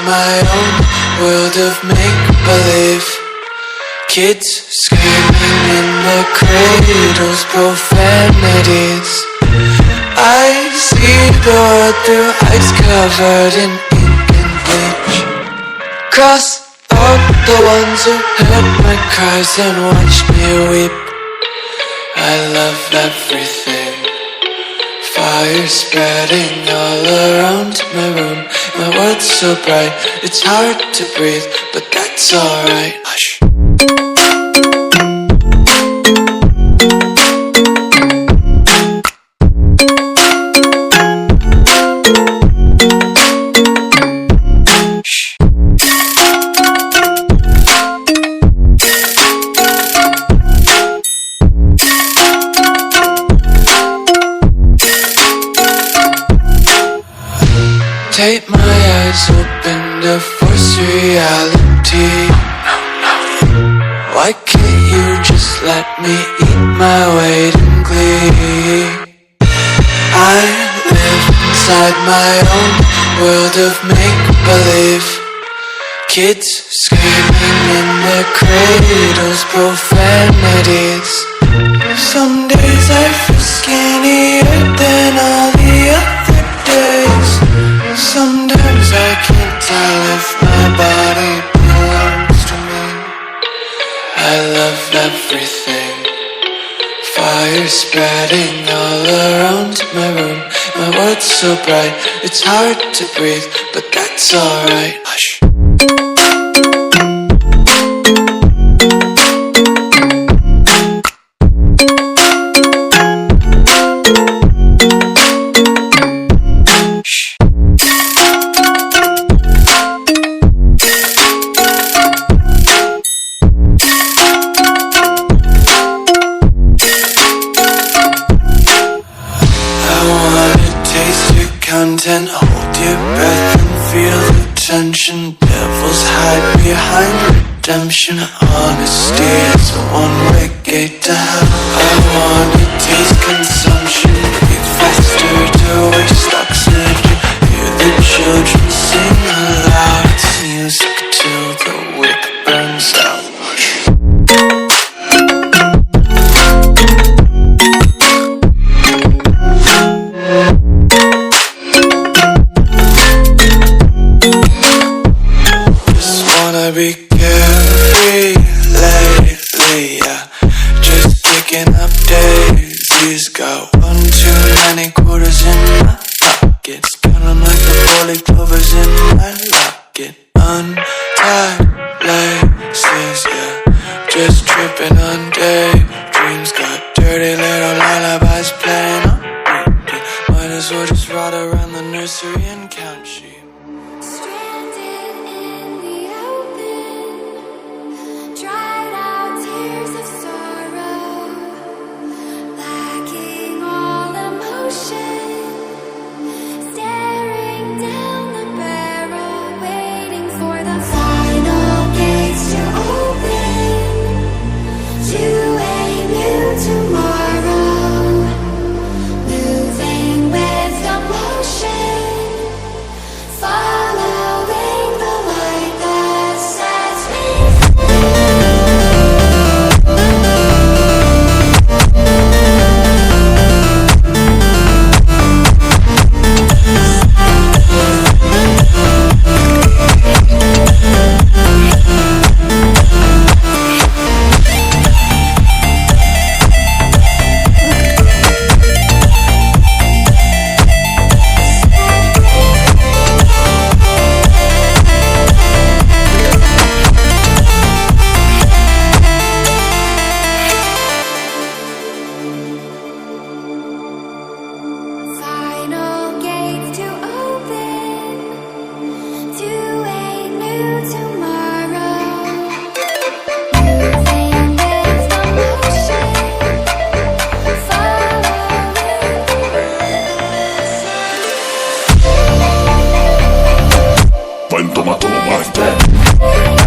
my own world of make-believe. Kids screaming in the cradles, profanities. I see the world through ice covered in ink and bleach. Cross out the ones who heard my cries and watched me weep. I love everything. Fire spreading all around my room. My world's so bright, it's hard to breathe, but that's alright. Hush. Tape my eyes open to force reality. Why can't you just let me eat my weight in glee? I live inside my own world of make-believe. Kids screaming in their cradles, profanities. Some days I feel skinnier than all the other days. Sometimes I can't tell if my body belongs to me. I love everything. Fire spreading all around my room. My world's so bright, it's hard to breathe, but that's alright. Hush. Content, hold your breath and feel the tension. Devils hide behind redemption. Honesty is a one-way gate to hell. I wanna taste consumption. Breathe faster to waste oxygen. Hear the children sing aloud. It's music till the wick burns out. Be carefree lately, yeah. Just picking up daisies. Got one too many quarters in my pockets. Counting like the 40 clovers in my locket. Untied laces, yeah. Just tripping on daydreams. Got dirty little lullabies playing on repeat. Might as well just ride around the nursery and count sheep. When toma, toma, my friend.